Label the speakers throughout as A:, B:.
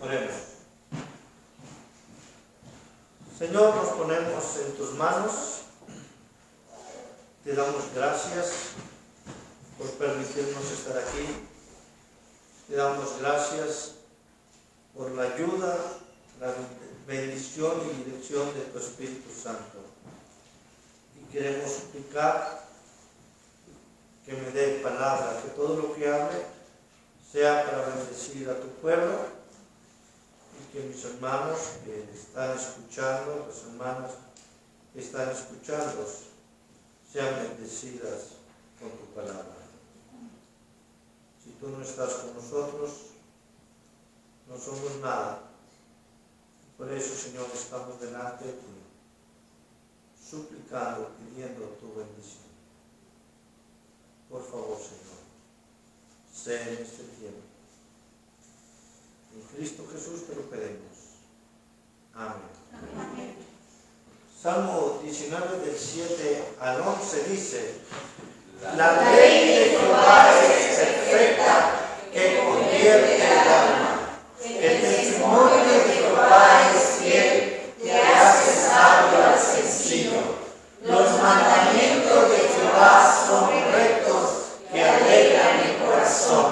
A: Oremos. Señor, nos ponemos en tus manos. Te damos gracias por permitirnos estar aquí. Te damos gracias por la ayuda, la bendición y dirección de tu Espíritu Santo. Y queremos suplicar que me dé palabra, que todo lo que hable sea para bendecir a tu pueblo y que mis hermanos que están escuchando, las hermanas que están escuchando, sean bendecidas con tu palabra. Si tú no estás con nosotros, no somos nada. Por eso, Señor, estamos delante de ti, suplicando, pidiendo tu bendición. Por favor, Señor, sé en este tiempo. En Cristo Jesús te lo pedimos. Amén. Amén. Salmo 19 del 7 al 11 dice: La ley de Jehová es perfecta, que convierte el alma. El testimonio de Jehová es fiel, que hace sabio al sencillo. Los mandamientos de Jehová son rectos, que alegran el corazón.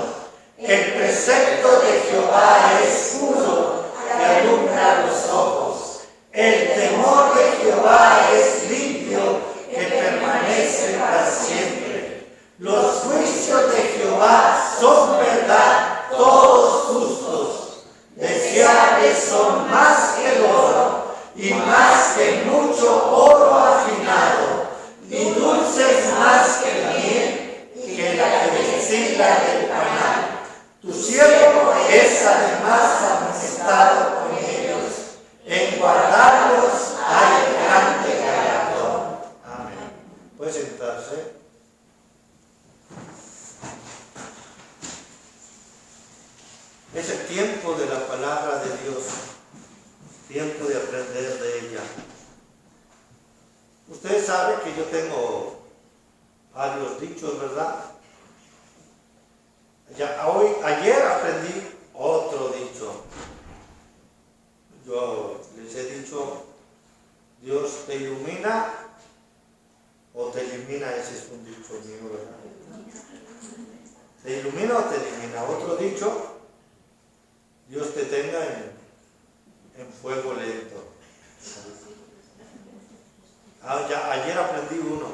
A: El precepto de Jehová es puro, que alumbra los ojos. El temor de Jehová es limpio, que permanece para siempre. Los juicios de Jehová son verdad, todos justos. Deseables son más que el oro, y más que mucho oro afinado, y dulces más que la miel, que la que destila del panal. Tu siervo es además amonestado con ellos, en guardarlos hay grande galardón. Amén. Puede sentarse. Es el tiempo de la palabra de Dios, tiempo de aprender de ella. Ustedes saben que yo tengo varios dichos, ¿verdad? Ayer aprendí otro dicho. Yo les he dicho, Dios te ilumina o te elimina. Ese es un dicho mío, ¿verdad? ¿Te ilumina o te elimina? Otro dicho, Dios te tenga en fuego lento. Ayer aprendí uno.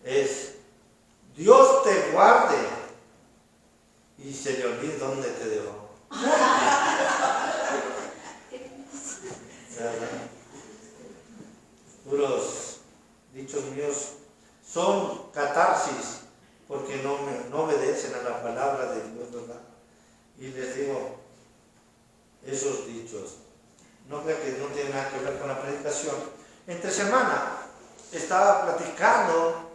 A: Es Dios te guarde y se le olvide dónde te dejó. Puros dichos míos son catarsis porque no obedecen a la palabra de Dios, ¿verdad? Y les digo, esos dichos, no creo que no tienen nada que ver con la predicación. Entre semana estaba platicando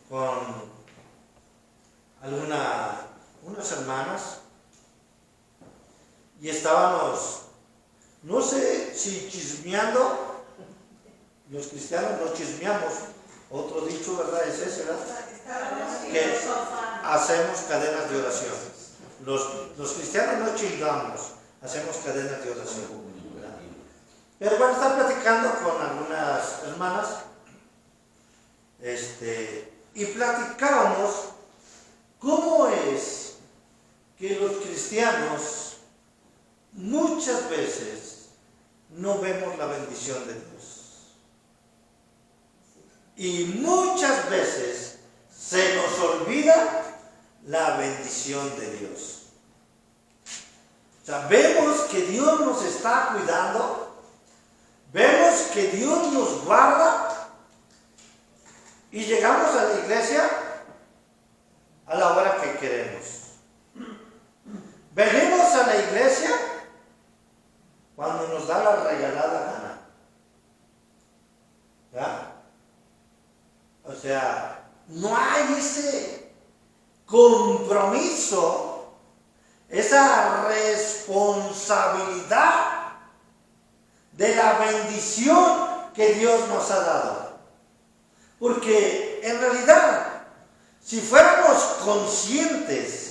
A: con unas hermanas y estábamos, no sé si chismeando, los cristianos nos chismeamos, otro dicho, ¿verdad? Es ese, ¿verdad? Que hacemos cadenas de oración. Los cristianos no chingamos, hacemos cadenas de oración. Pero bueno, estaba platicando con algunas hermanas y platicábamos cómo es que los cristianos muchas veces no vemos la bendición de Dios. Y muchas veces se nos olvida la bendición de Dios. Sabemos que Dios nos está cuidando. Vemos que Dios nos guarda y llegamos a la iglesia a la hora que queremos. Venimos a la iglesia cuando nos da la regalada gana. ¿Ya? O sea, no hay ese compromiso, esa responsabilidad de la bendición que Dios nos ha dado. Porque en realidad, si fuéramos conscientes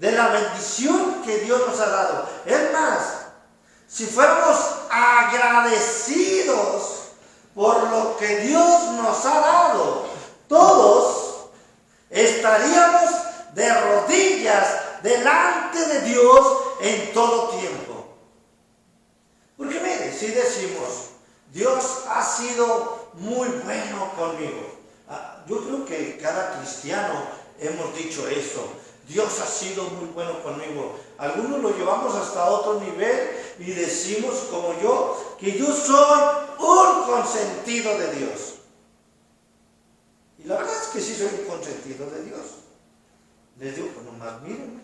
A: de la bendición lo que Dios nos ha dado. Es más, si fuéramos agradecidos por lo que Dios nos ha dado, todos estaríamos de rodillas delante de Dios en todo tiempo. Porque mire, si decimos, Dios ha sido muy bueno conmigo. Yo creo que cada cristiano hemos dicho eso. Dios ha sido muy bueno conmigo. Algunos lo llevamos hasta otro nivel y decimos como yo, que yo soy un consentido de Dios. Y la verdad es que sí soy un consentido de Dios. Les digo, pues nomás mírenme.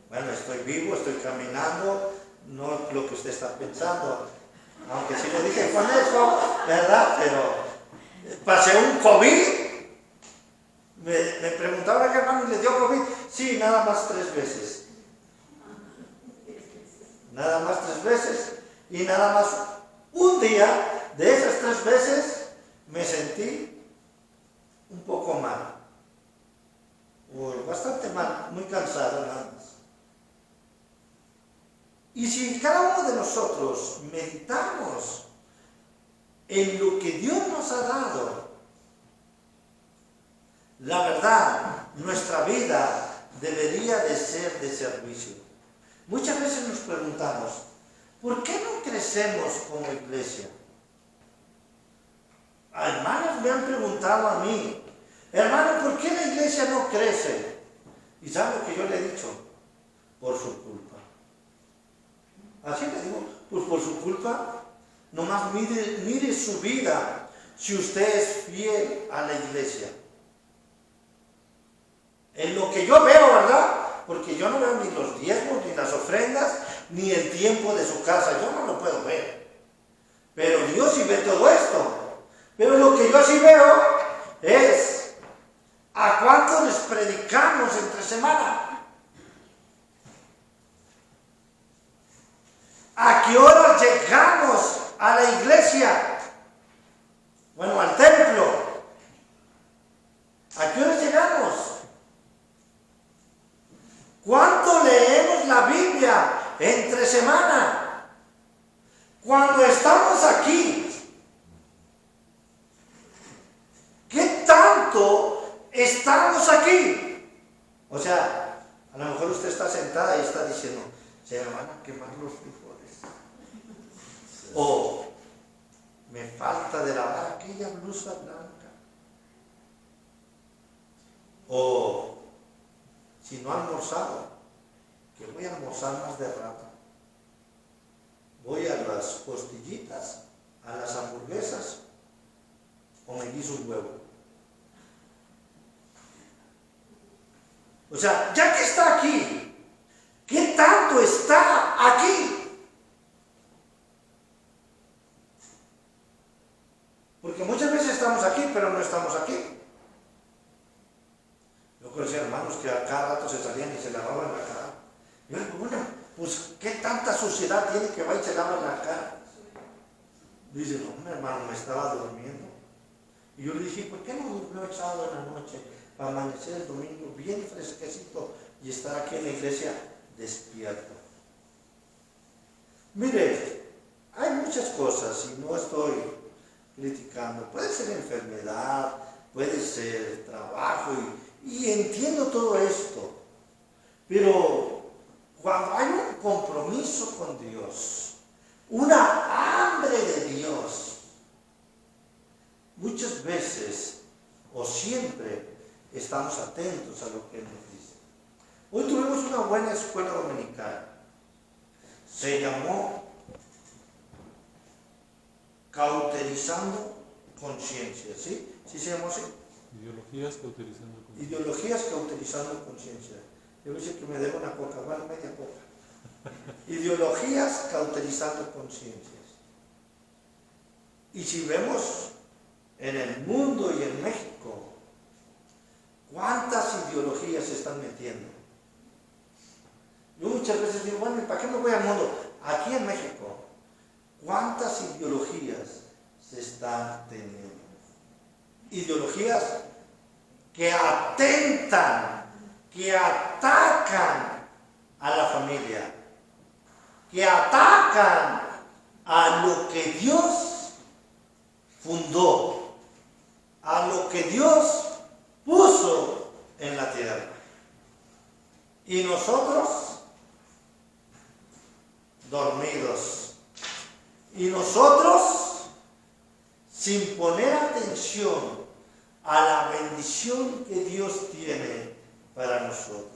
A: Bueno, estoy vivo, estoy caminando, no lo que usted está pensando. Aunque sí lo dije con eso, ¿verdad? Pero pasé un COVID. Me preguntaban, hermano, ¿y le dio COVID? Sí, nada más 3 veces. Nada más 3 veces. Y nada más un día de esas 3 veces me sentí un poco mal. Bastante mal, muy cansado nada más. Y si cada uno de nosotros meditamos en lo que Dios nos ha dado, la verdad, nuestra vida debería de ser de servicio. Muchas veces nos preguntamos, ¿por qué no crecemos como iglesia? Hermanos me han preguntado a mí, hermano, ¿por qué la iglesia no crece? ¿Y sabe lo que yo le he dicho? Por su culpa. Así le digo, pues por su culpa. Nomás mire su vida, si usted es fiel a la iglesia. En lo que yo veo, ¿verdad? Porque yo no veo ni los diezmos, ni las ofrendas, ni el tiempo de su casa. Yo no lo puedo ver. Pero Dios sí ve todo esto. Pero lo que yo sí veo es ¿a cuántos les predicamos entre semana? ¿A qué hora llegamos a la iglesia? Bueno, al templo. ¿A qué hora llegamos? ¿Cuánto leemos la Biblia entre semana? Cuando estamos aquí, ¿qué tanto estamos aquí? O sea, a lo mejor usted está sentada y está diciendo, se van a quemar los frijoles. O me falta de lavar aquella blusa blanca. O si no he almorzado, que voy a almorzar más de rato. Voy a las costillitas, a las hamburguesas, o me guiso un huevo. O sea, ya que está aquí, ¿qué tanto está aquí? Porque muchas veces estamos aquí, pero no estamos aquí. Yo conocí hermanos que a cada rato se salían y se lavaban la cara. Yo digo, bueno, pues ¿qué tanta suciedad tiene que va y se lava la cara? Dice, no, hermano, me estaba durmiendo. Y yo le dije, ¿por qué no durmió el sábado en la noche? Para amanecer el domingo bien fresquecito y estar aquí en la iglesia despierto. Mire, hay muchas cosas y no estoy criticando. Puede ser enfermedad, puede ser trabajo y entiendo todo esto. Pero cuando hay un compromiso con Dios, una hambre de Dios, muchas veces o siempre estamos atentos a lo que Él nos dice. Hoy tuvimos una buena escuela dominical. Se llamó Cauterizando Conciencia, ¿sí? ¿Sí se llamó así?
B: Ideologías cauterizando conciencia.
A: Ideologías cauterizando conciencia. Yo dice que me debo una coca, bueno, media coca. Ideologías cauterizando conciencias. Y si vemos en el mundo y en México, ¿cuántas ideologías se están metiendo? Yo muchas veces digo, bueno, ¿y para qué me voy al mundo? Aquí en México, ¿cuántas ideologías se están teniendo? Ideologías que atentan que atacan a la familia, que atacan a lo que Dios fundó, a lo que Dios puso en la tierra. Y nosotros dormidos. Y nosotros sin poner atención a la bendición que Dios tiene para nosotros.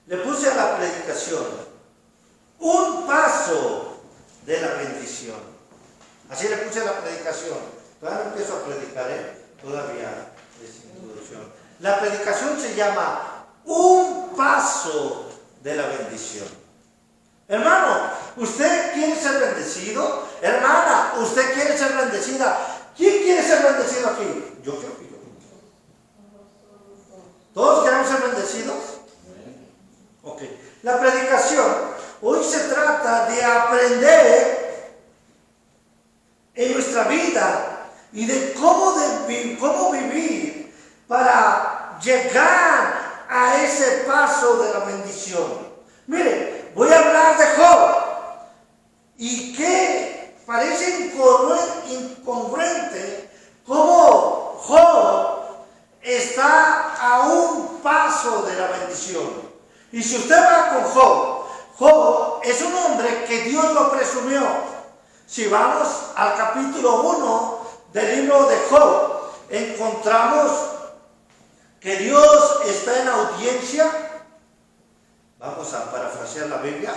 A: Le puse a la predicación un paso de la bendición. Así le puse a la predicación. Todavía no empiezo a predicar, todavía es introducción. La predicación se llama un paso de la bendición. Hermano, ¿usted quiere ser bendecido? Hermana, ¿usted quiere ser bendecida? ¿Quién quiere ser bendecido aquí? Yo creo que yo. ¿Todos queremos ser bendecidos? Ok. La predicación hoy se trata de aprender en nuestra vida y de cómo vivir para llegar a ese paso de la bendición. Mire, voy a hablar de Job. Y que parece incongruente cómo Job está a un paso de la bendición. Y si usted va con Job, Job es un hombre que Dios lo presumió. Si vamos al capítulo 1 del libro de Job, encontramos que Dios está en audiencia. Vamos a parafrasear la Biblia.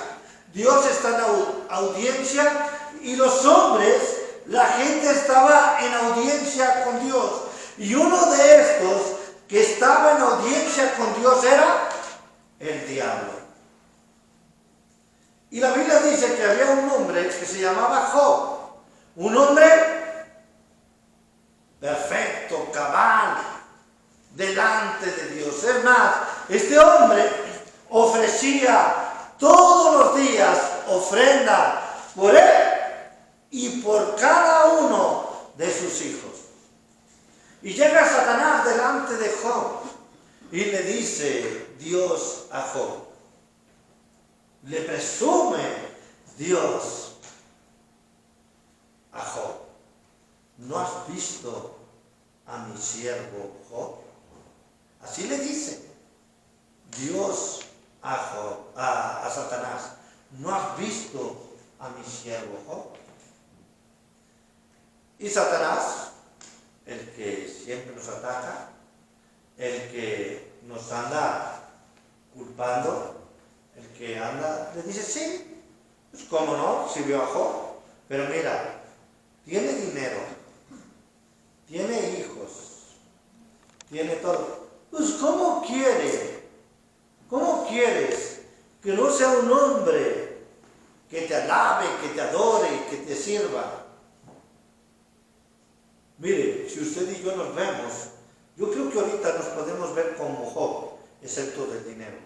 A: Dios está en audiencia y los hombres, la gente estaba en audiencia con Dios. Y uno de estos que estaba en audiencia con Dios era el diablo. Y la Biblia dice que había un hombre que se llamaba Job. Un hombre perfecto, cabal, delante de Dios. Es más, este hombre ofrecía todos los días ofrenda por él y por cada uno de sus hijos. Y llega Satanás delante de Job y le dice Dios a Job, le presume Dios a Job: ¿no has visto a mi siervo Job? Así le dice Dios a Satanás: ¿no has visto a mi siervo Job? Y Satanás, el que siempre nos ataca, el que nos anda culpando, el que anda, le dice: sí, pues cómo no, si vio a Job, pero mira, tiene dinero, tiene hijos, tiene todo. Pues ¿cómo quieres que no sea un hombre que te alabe, que te adore, que te sirva? Mire, si usted y yo nos vemos, yo creo que ahorita nos podemos ver como Job, excepto del dinero.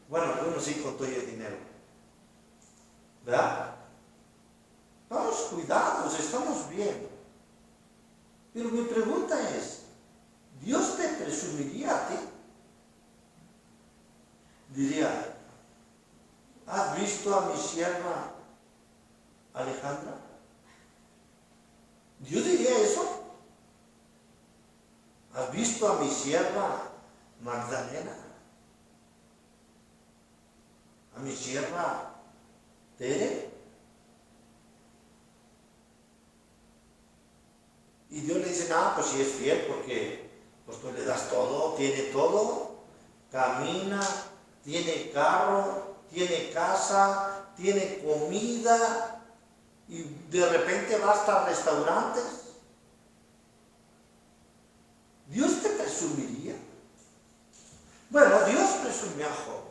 A: Bueno, algunos sí con todo el dinero, ¿verdad? Estamos cuidados, estamos bien. Pero mi pregunta es, ¿Dios te presumiría a ti? Diría: ¿has visto a mi sierva Alejandra? ¿Dios diría eso? ¿Has visto a mi sierva Magdalena? ¿A mi sierva Tere? Y Dios le dice: no, pues si es fiel, porque pues tú le das todo, tiene todo, camina, tiene carro, tiene casa, tiene comida, y de repente va hasta restaurantes. ¿Dios te presumiría? Bueno, Dios presumió a Job.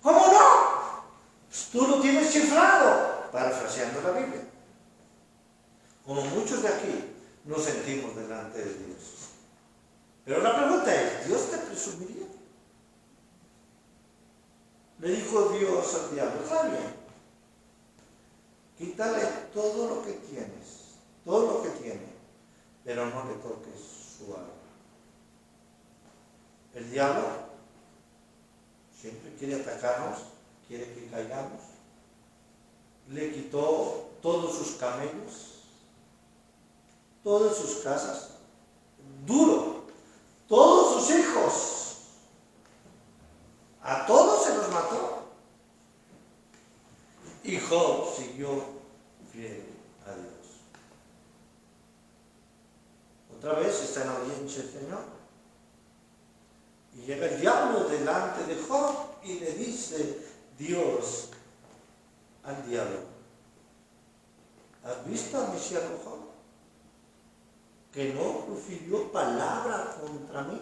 A: ¿Cómo no? Pues tú lo tienes chiflado, parafraseando la Biblia. Como muchos de aquí nos sentimos delante de Dios. Pero la pregunta es: ¿Dios te presumiría? Le dijo Dios al diablo: está bien, quítale todo lo que tienes, todo lo que tiene, pero no le toques su alma. El diablo siempre quiere atacarnos, quiere que caigamos. Le quitó todos sus camellos, todas sus casas, duro, todos sus hijos. A todos se los mató. Y Job siguió fiel a Dios. Otra vez está en audiencia el Señor. Y llega el diablo delante de Job y le dice Dios al diablo: ¿has visto a mi siervo Job? Que no profirió palabra contra mí.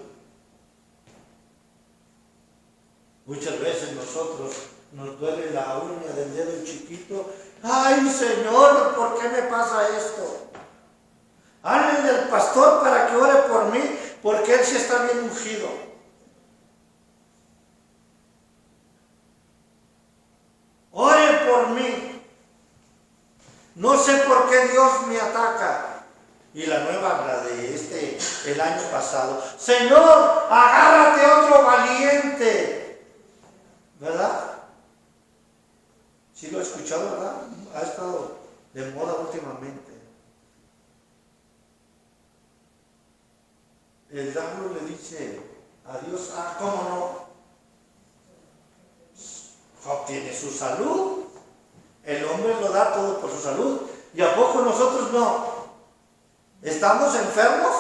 A: Muchas veces nosotros nos duele la uña del dedo chiquito. ¡Ay, Señor! ¿Por qué me pasa esto? Háblenle del pastor para que ore por mí, porque él sí está bien ungido. Oren por mí. No sé por qué Dios me ataca. Y la nueva, la de el año pasado: Señor, agárrate otro valiente. ¿Verdad? Sí lo he escuchado, ¿verdad? Ha estado de moda últimamente. El diablo le dice a Dios: ¿cómo no? Job tiene su salud. El hombre lo da todo por su salud. ¿Y a poco nosotros no? ¿Estamos enfermos?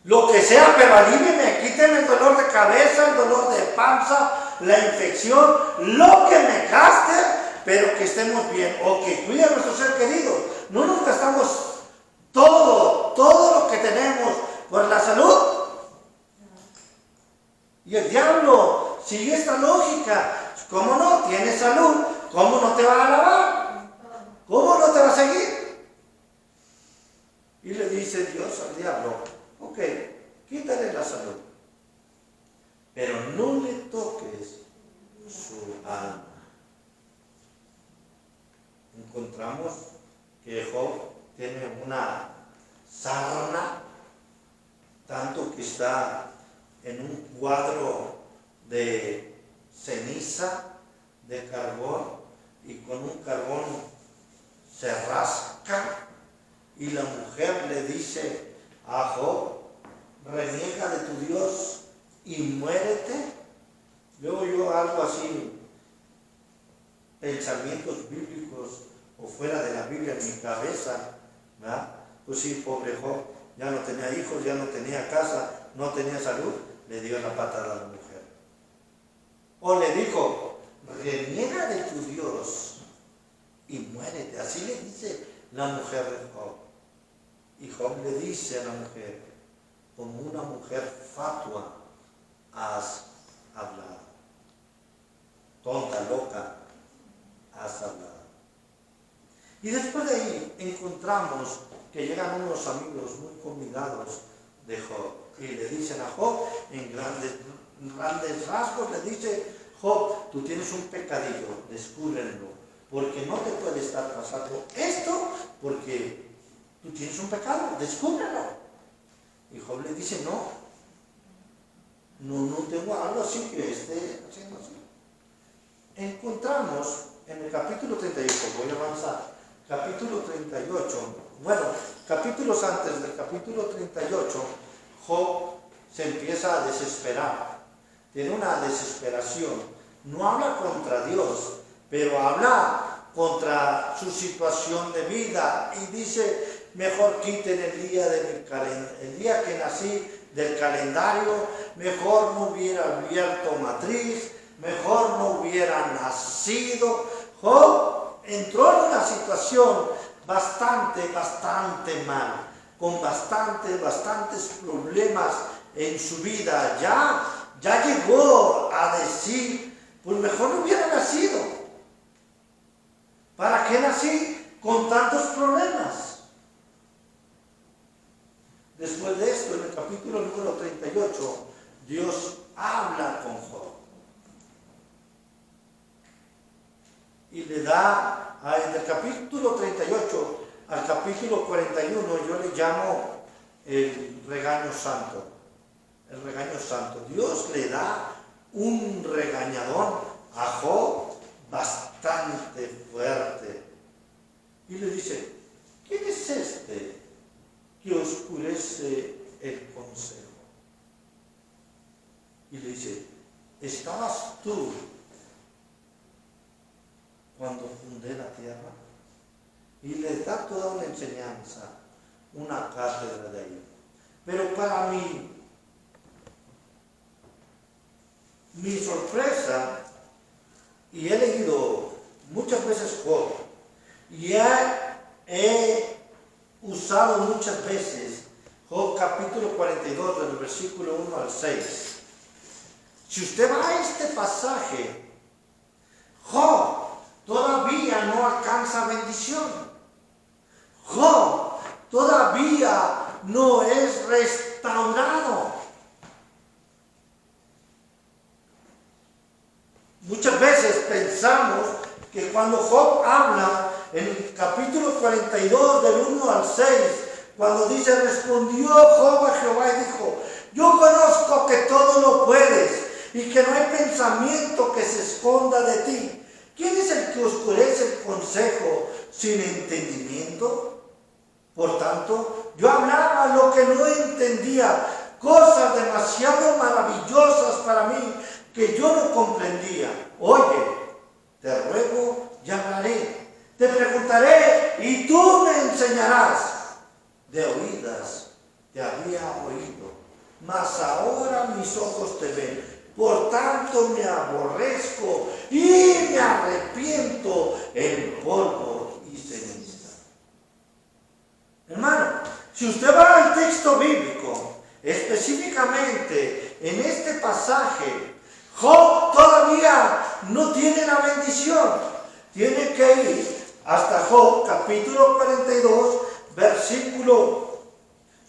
A: Lo que sea, pero alíveme, quíteme el dolor de cabeza, el dolor de panza, la infección, lo que me gaste, pero que estemos bien, o que cuide a nuestro ser querido. No nos gastamos todo lo que tenemos por la salud. Y el diablo sigue esta lógica. ¿Cómo no? Tienes salud, ¿cómo no te va a alabar? ¿Cómo no te va a seguir? Y le dice Dios al diablo: ok, quítale la salud, pero no le toques su alma. Encontramos que Job tiene una sarna, tanto que está en un cuadro de ceniza, de carbón, y con un carbón se rasca. Y la mujer le dice a Job: reniega de tu Dios y muérete. Luego yo algo así, pensamientos bíblicos o fuera de la Biblia en mi cabeza, ¿verdad? Pues sí, pobre Job, ya no tenía hijos, ya no tenía casa, no tenía salud, le dio la patada a la mujer. O le dijo: reniega de tu Dios y muérete. Así le dice la mujer de Job. Y Job le dice a la mujer: como una mujer fatua has hablado. Tonta, loca, has hablado. Y después de ahí encontramos que llegan unos amigos muy convidados de Job y le dicen a Job, en grandes rasgos, le dice: Job, tú tienes un pecadillo, descúbrenlo, porque no te puede estar pasando esto, porque tú tienes un pecado, descúbrelo. Y Job le dice: no tengo algo así que esté haciendo así. Encontramos en el capítulo 38, voy a avanzar, capítulo 38, bueno, capítulos antes del capítulo 38, Job se empieza a desesperar, tiene una desesperación, no habla contra Dios, pero habla contra su situación de vida y dice: mejor quiten el día el día que nací del calendario, mejor no hubiera abierto matriz, mejor no hubiera nacido. Job entró en una situación bastante mal, con bastantes problemas en su vida. Ya llegó a decir: pues mejor no hubiera nacido. ¿Para qué nací con tantos problemas? Después de esto, en el capítulo número 38, Dios habla con Job. Y le da, del capítulo 38 al capítulo 41, yo le llamo el regaño santo. Santo. Dios le da un regañadón a Job bastante fuerte. Y le dice, ¿quién es este que oscurece el consejo? Y le dice, ¿estabas tú cuando fundé la tierra? Y le da toda una enseñanza, una cátedra de ahí. Pero para mí, mi sorpresa, y he leído muchas veces Job, y he usado muchas veces Job capítulo 42, del versículo 1 al 6. Si usted va a este pasaje, Job todavía no alcanza bendición. Job todavía no es restaurado. Muchas veces pensamos que cuando Job habla en el capítulo 42 del 1 al 6, cuando dice, respondió Job a Jehová y dijo, yo conozco que todo lo puedes y que no hay pensamiento que se esconda de ti. ¿Quién es el que oscurece el consejo sin entendimiento? Por tanto, yo hablaba lo que no entendía, cosas demasiado maravillosas para mí que yo no comprendía. Oye, te ruego y hablaré, te preguntaré y tú me enseñarás. De oídas te había oído, mas ahora mis ojos te ven. Por tanto me aborrezco y me arrepiento en polvo y ceniza. Hermano, si usted va al texto bíblico, específicamente en este pasaje, Job todavía no tiene la bendición. Tiene que ir hasta Job capítulo 42, versículo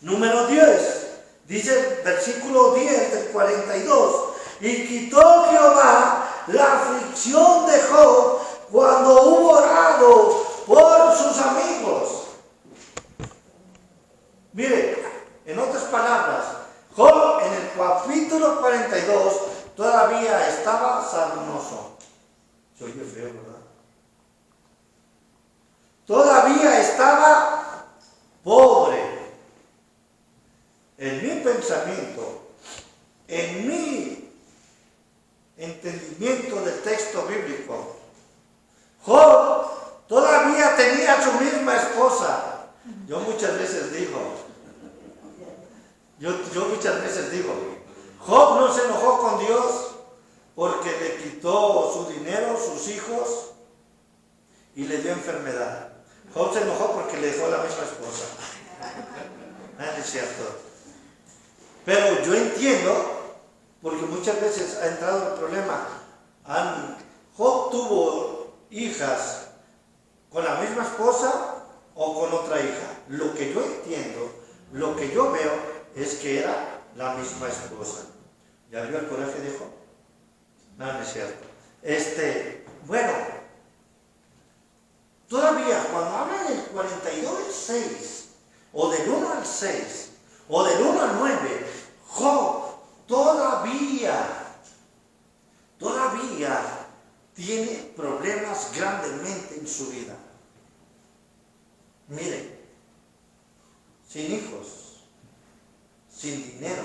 A: número 10. Dice versículo 10 del 42. Y quitó Jehová la aflicción de Job cuando hubo orado por sus amigos. Mire, en otras palabras, Job en el capítulo 42 todavía estaba sarnoso. Se oye feo, ¿verdad? Todavía estaba pobre. En mi pensamiento, en mi entendimiento del texto bíblico, Job todavía tenía su misma esposa. Yo muchas veces digo, Job no se enojó con Dios porque le quitó su dinero, sus hijos y le dio enfermedad. Job se enojó porque le dejó la misma esposa. No es cierto. Pero yo entiendo, porque muchas veces ha entrado el problema. Job tuvo hijas con la misma esposa o con otra hija. Lo que yo entiendo, lo que yo veo es que era la misma esposa. ¿Ya vio el coraje de Job? No es cierto. Bueno, todavía cuando hablan del 42:6 o del 1 al 6 o del 1 al 9, Job todavía tiene problemas grandemente en su vida. Mire, sin hijos, sin dinero,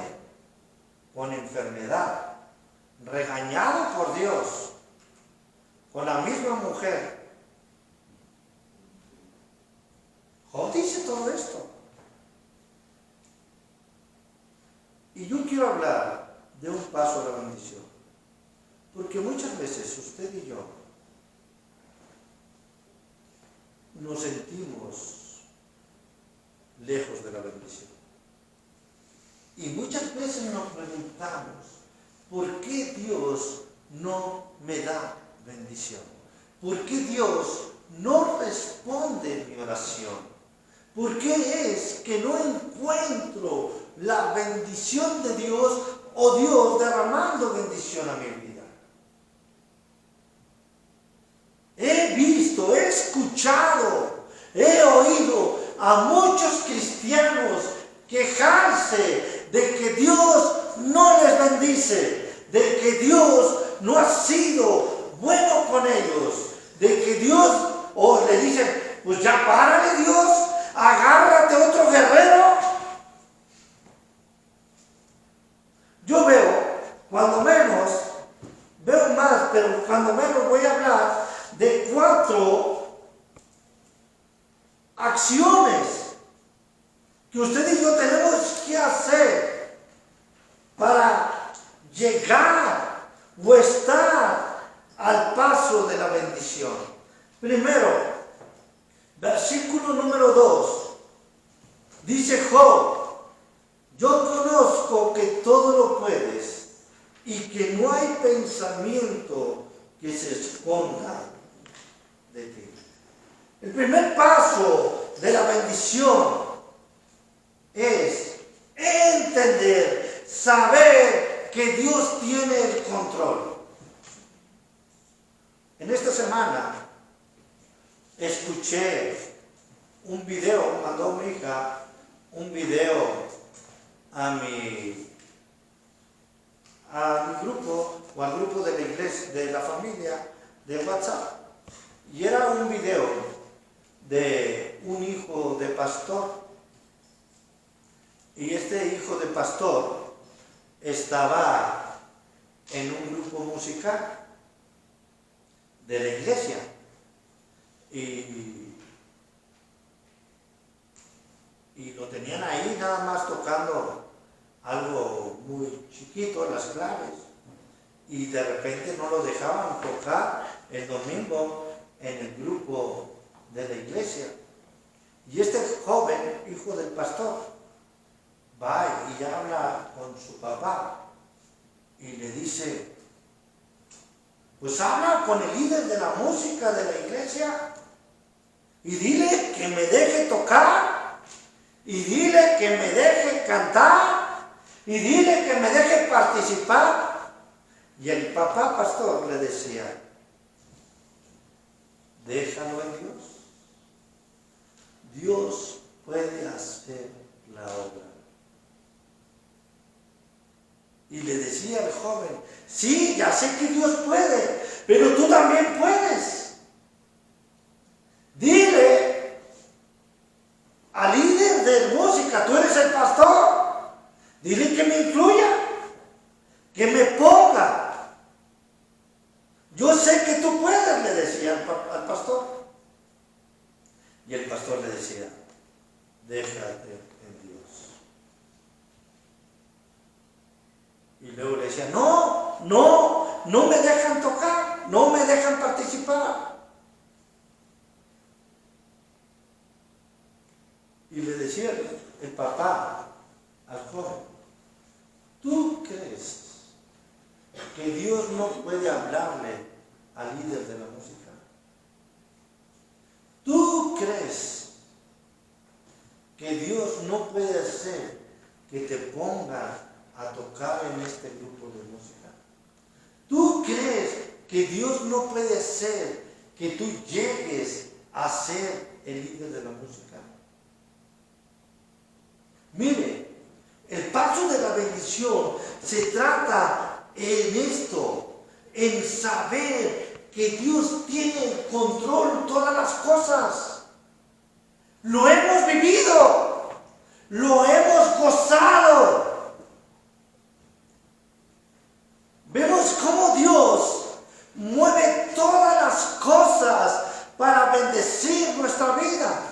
A: con enfermedad, regañado por Dios, con la misma mujer. Job dice todo esto. Y yo quiero hablar de un paso a la bendición. Porque muchas veces usted y yo nos sentimos lejos de la bendición. Y muchas veces nos preguntamos, ¿por qué Dios no me da bendición? ¿Por qué Dios no responde mi oración? ¿Por qué es que no encuentro la bendición de Dios o Dios derramando bendición a mi vida? He visto, he escuchado, he oído a muchos cristianos quejarse de que Dios no les dice de que Dios no ha sido bueno con ellos, de que Dios, o le dicen, pues ya párale Dios, agárrate otro guerrero. Yo veo, cuando menos, veo más, pero cuando menos voy a hablar de 4 acciones que usted y yo tenemos que hacer para llegar o estar al paso de la bendición. Primero, versículo número 2, dice Job: yo conozco que todo lo puedes y que no hay pensamiento que se esconda de ti. El primer paso de la bendición es entender, saber que Dios tiene el control. En esta semana escuché un video, mandó mi hija un video a mi grupo, o al grupo de la iglesia, de la familia, de WhatsApp. Y era un video de un hijo de pastor. Y este hijo de pastor estaba en un grupo musical de la iglesia. Y lo tenían ahí nada más tocando algo muy chiquito, las claves. Y de repente no lo dejaban tocar el domingo en el grupo de la iglesia. Y este joven, hijo del pastor, va y habla con su papá y le dice: pues habla con el líder de la música de la iglesia y dile que me deje tocar, y dile que me deje cantar, y dile que me deje participar. Y el papá pastor le decía: déjalo en Dios. Dios puede hacer la obra. Y le decía al joven: sí, ya sé que Dios puede, pero tú también puedes. Dile al líder de música: tú eres el pastor, dile que me incluya, que me ponga. Yo sé que tú puedes, le decía al pastor. Y el pastor le decía: déjate en Dios. Y luego le decía: no me dejan tocar, no me dejan participar. Y le decía el papá al joven: ¿tú crees que Dios no puede hablarle al líder de la música? ¿Tú crees que Dios no puede hacer que te ponga a tocar en este grupo de música? ¿Tú crees que Dios no puede hacer que tú llegues a ser el líder de la música? Mire, el paso de la bendición se trata en esto, en saber que Dios tiene el control de todas las cosas. Lo hemos vivido, lo hemos gozado. Vemos cómo Dios mueve todas las cosas para bendecir nuestra vida.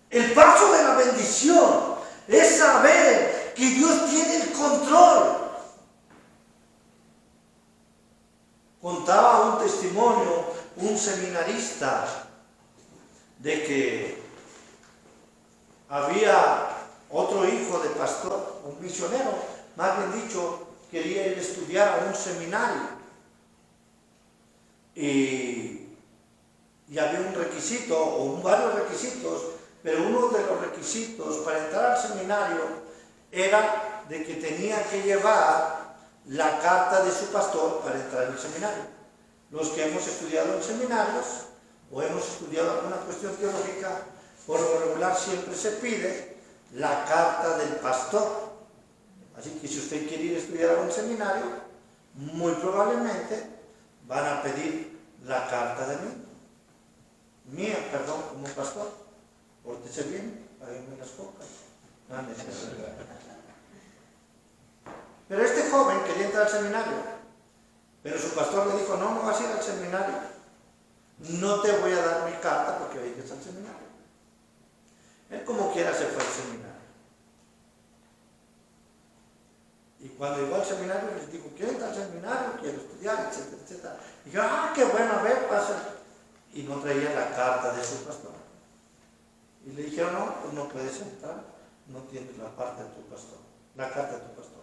A: El paso de la bendición es saber que Dios tiene el control. Contaba un testimonio, un seminarista, de que había otro hijo de pastor, un misionero, más bien dicho, quería ir a estudiar a un seminario. Y había un requisito, o varios requisitos, pero uno de los requisitos para entrar al seminario era de que tenía que llevar la carta de su pastor para entrar al seminario. Los que hemos estudiado en seminarios o hemos estudiado alguna cuestión teológica, por lo regular siempre se pide la carta del pastor. Así que si usted quiere ir a estudiar a un seminario, muy probablemente van a pedir la carta de mía, como pastor. Pórtese bien, páguenme las cocas. No es necesario. Pero este joven quería entrar al seminario, pero su pastor le dijo, no vas a ir al seminario, no te voy a dar mi carta porque vayas al seminario. Él como quiera se fue al seminario. Y cuando llegó al seminario les dijo, quiero entrar al seminario, quiero estudiar, etcétera, etcétera. Y yo, qué bueno, a ver, pasa. Y no traía la carta de su pastor. Y le dijeron, no, pues no puedes entrar, no tienes la carta de tu pastor, la carta de tu pastor.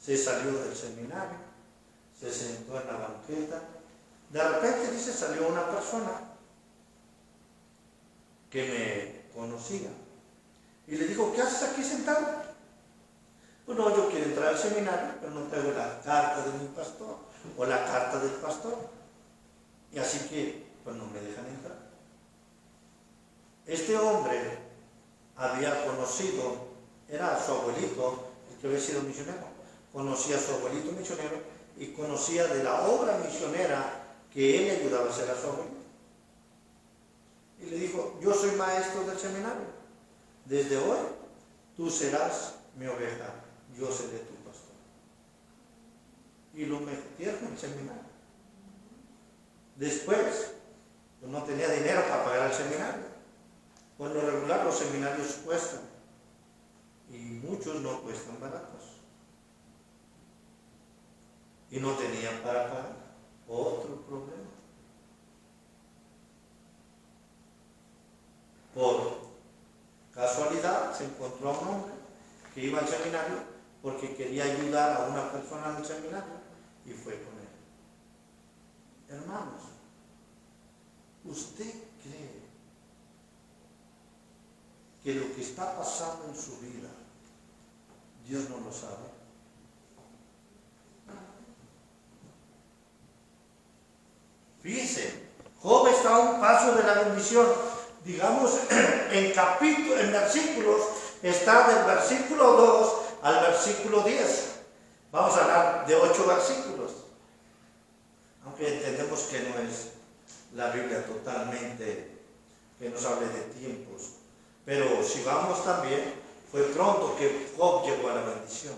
A: Se salió del seminario, se sentó en la banqueta. De repente dice, salió una persona que me conocía. Y le dijo, ¿qué haces aquí sentado? Pues no, yo quiero entrar al seminario, pero no traigo la carta de mi pastor o la carta del pastor. Y así que, pues no me dejan entrar. Este hombre había conocido, era su abuelito, el que había sido misionero. Conocía a su abuelito misionero y conocía de la obra misionera que él le ayudaba a hacer a su abuelito. Y le dijo, yo soy maestro del seminario. Desde hoy, tú serás mi oveja, yo seré tu pastor. Y lo metieron en el seminario. Después, pues no tenía dinero para pagar el seminario. Por lo regular, los seminarios cuestan. Y muchos no cuestan baratos. Y no tenían para pagar. Otro problema. Por casualidad se encontró a un hombre que iba al seminario porque quería ayudar a una persona del seminario y fue con él. Hermanos, ¿usted cree que lo que está pasando en su vida Dios no lo sabe? Fíjense, Job está a un paso de la bendición. Digamos, en versículos, está del versículo 2 al versículo 10. Vamos a hablar de 8 versículos. Aunque entendemos que no es la Biblia totalmente, que nos hable de tiempos. Pero si vamos también, fue pronto que Job llegó a la bendición.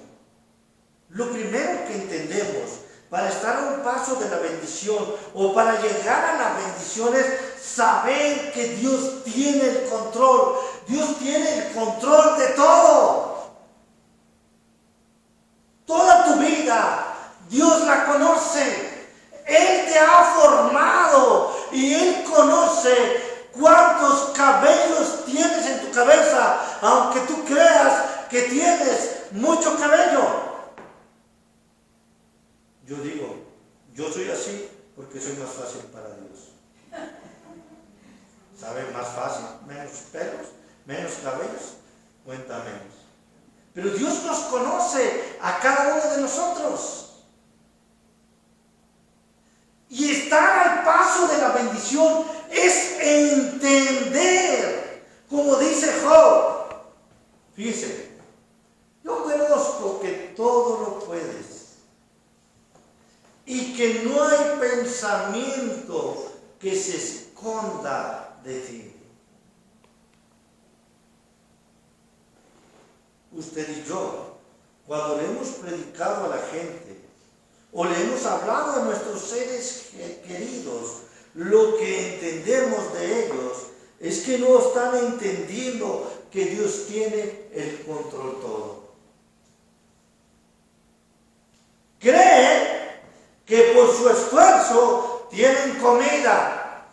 A: Lo primero que entendemos, para estar a un paso de la bendición o para llegar a la bendición es saber que Dios tiene el control. Dios tiene el control de todo. Toda tu vida, Dios la conoce. Él te ha formado y Él conoce cuántos cabellos tienes en tu cabeza, aunque tú creas que tienes mucho cabello. Yo digo, yo soy así porque soy más fácil para Dios. ¿Sabe? Más fácil, menos pelos, menos cabellos, cuenta menos. Pero Dios nos conoce a cada uno de nosotros. Y estar al paso de la bendición es entender, como dice Job. Fíjese, yo conozco que todo lo puedes. Y que no hay pensamiento que se esconda de ti. Usted y yo, cuando le hemos predicado a la gente, o le hemos hablado a nuestros seres queridos, lo que entendemos de ellos es que no están entendiendo que Dios tiene el control todo. Creen que por su esfuerzo tienen comida.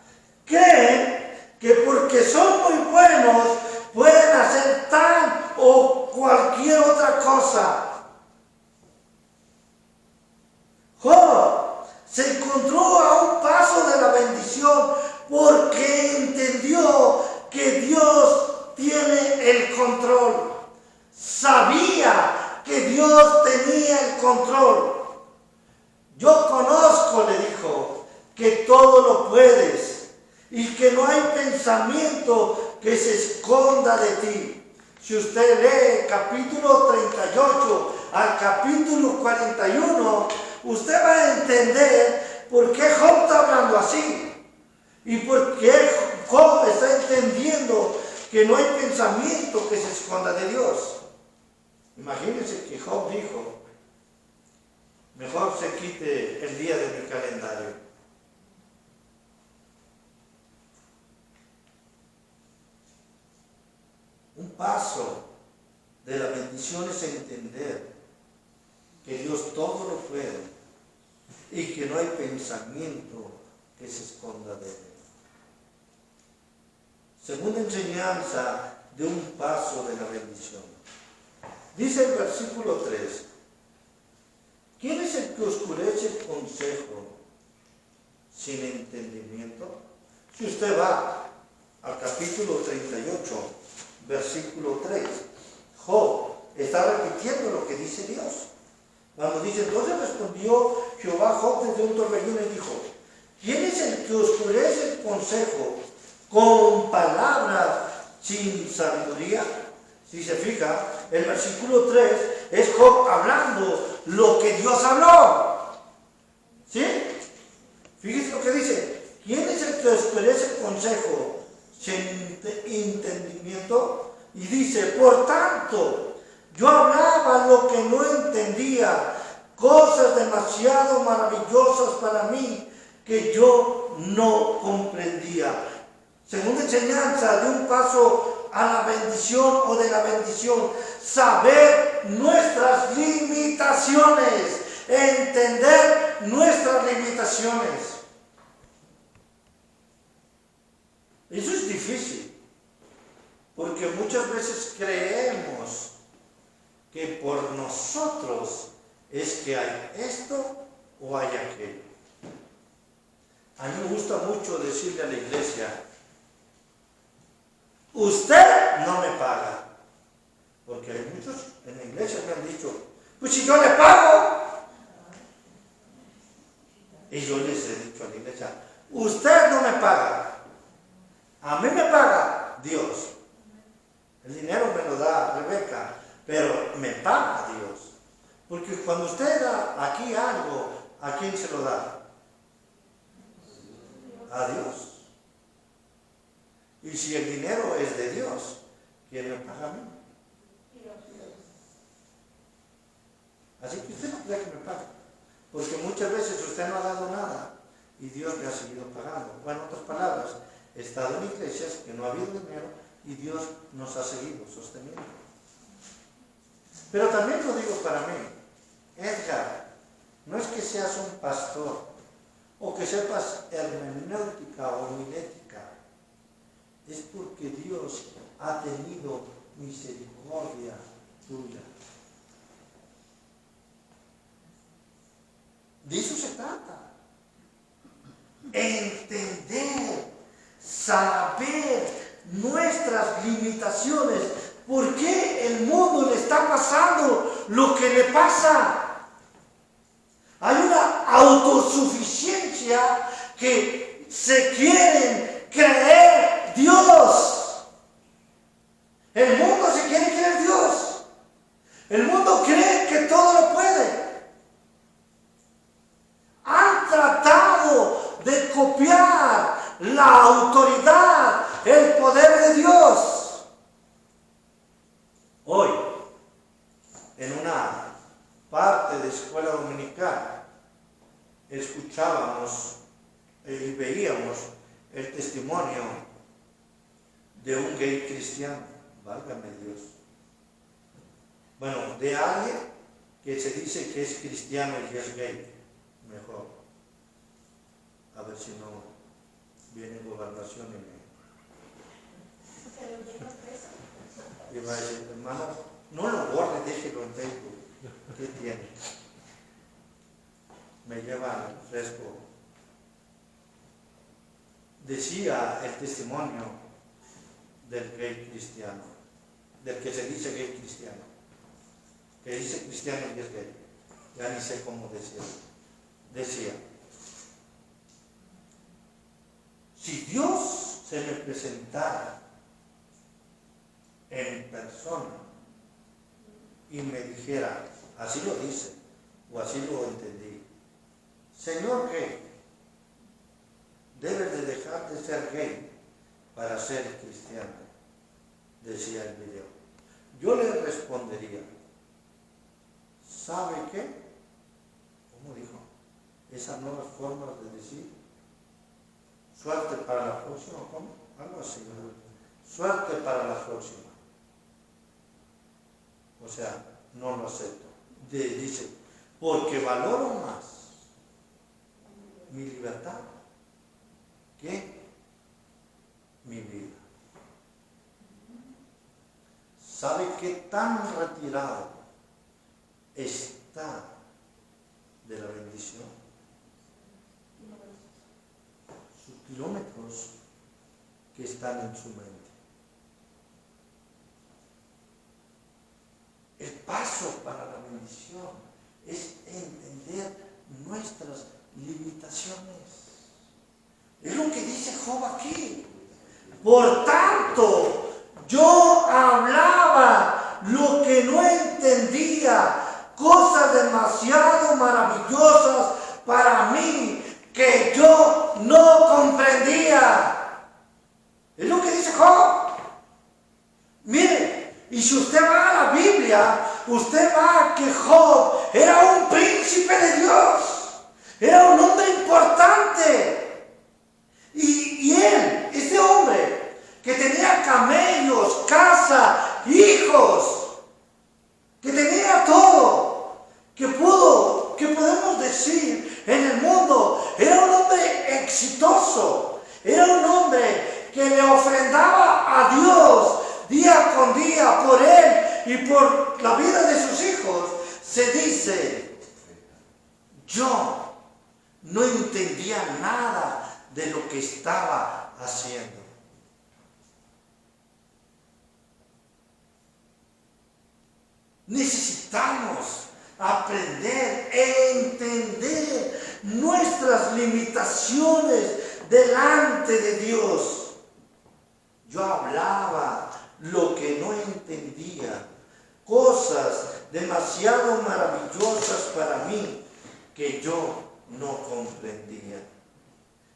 A: Creen que porque son muy buenos pueden hacer tal o cualquier otra cosa. Job se encontró a un paso de la bendición porque entendió que Dios tiene el control. Sabía que Dios tenía el control. Yo conozco, le dijo, que todo lo puedes y que no hay pensamiento que se esconda de ti. Si usted lee capítulo 38 al capítulo 41, usted va a entender por qué Job está hablando así. Y por qué Job está entendiendo que no hay pensamiento que se esconda de Dios. Imagínense que Job dijo, mejor se quite el día de mi calendario. Un paso de la bendición es entender que Dios todo lo puede y que no hay pensamiento que se esconda de él. Segunda enseñanza de un paso de la bendición. Dice el versículo 3, ¿quién es el que oscurece el consejo sin entendimiento? Si usted va al capítulo 38, versículo 3, Job está repitiendo lo que dice Dios. Cuando dice, entonces respondió Jehová a Job desde un torbellino y dijo, ¿quién es el que oscurece el consejo con palabras sin sabiduría? Si se fija, el versículo 3 es Job hablando lo que Dios habló. ¿Sí? Fíjese lo que dice. ¿Quién es el que oscurece el consejo sin entendimiento? Y dice, por tanto, yo hablaba lo que no entendía, cosas demasiado maravillosas para mí que yo no comprendía. Segunda enseñanza de un paso a la bendición o de la bendición, saber nuestras limitaciones, entender nuestras limitaciones. Eso es difícil, porque muchas veces creemos que por nosotros es que hay esto o hay aquello. A mí me gusta mucho decirle a la iglesia, usted no me paga. Porque hay muchos en la iglesia que han dicho, pues si yo le pago. Y yo les he dicho a la iglesia, usted no me paga. A mí me paga Dios. El dinero me lo da Rebeca, pero me paga Dios. Porque cuando usted da aquí algo, ¿a quién se lo da? A Dios. Y si el dinero es de Dios, ¿quién me paga a mí? Así que usted no cree que me pague. Porque muchas veces usted no ha dado nada y Dios le ha seguido pagando. Bueno, en otras palabras, he estado en iglesias que no ha habido dinero y Dios nos ha seguido sosteniendo. Pero también lo digo para mí, Edgar, no es que seas un pastor o que sepas hermenéutica o homilética, es porque Dios ha tenido misericordia tuya. De eso se trata. Entender, saber nuestras limitaciones. ¿Por qué el mundo le está pasando lo que le pasa? Hay una autosuficiencia que se quieren creer Dios. El mundo se quiere creer Dios. El mundo cree que todo lo puede. Han tratado de copiar la autoridad, el poder de Dios. Hoy, en una parte de escuela dominical, escuchábamos y veíamos el testimonio de un gay cristiano, válgame Dios. Bueno, de alguien que se dice que es cristiano y que es gay. Mejor, a ver si no viene gobernación y va a decir, hermano, no lo borre, déjelo en Facebook. ¿Qué tiene? Me lleva al fresco. Decía el testimonio del gay cristiano, del que se dice gay cristiano, que dice cristiano y es gay. Ya ni sé cómo decirlo. Decía, si Dios se me presentara en persona y me dijera, así lo dice, o así lo entendí, Señor gay, debes de dejar de ser gay para ser cristiano, decía el video. Yo le respondería, ¿sabe qué? ¿Cómo dijo? Esas nuevas formas de decir, suerte para la próxima, ¿cómo? Algo así, ¿no? Suerte para la próxima. O sea, no lo acepto. Dice, porque valoro más mi libertad que mi vida. ¿Sabe qué tan retirado está de la bendición? Sus kilómetros que están en su mente. El paso para la bendición es entender nuestras limitaciones. Es lo que dice Job aquí. Por tanto, yo hablaba lo que no entendía, cosas demasiado maravillosas para mí que yo no comprendía. Es lo que dice Job. Mire, y si usted va a la Biblia, usted va a que Job era un príncipe de Dios, era un hombre importante. Y él, este hombre, que tenía camellos, casa, hijos, que tenía todo, que podemos decir en el mundo, era un hombre exitoso, era un hombre que le ofrendaba a Dios día con día por él y por la vida de sus hijos. Se dice, yo no entendía nada de lo que estaba haciendo. Necesitamos aprender e entender nuestras limitaciones delante de Dios. Yo hablaba lo que no entendía, cosas demasiado maravillosas para mí que yo no comprendía.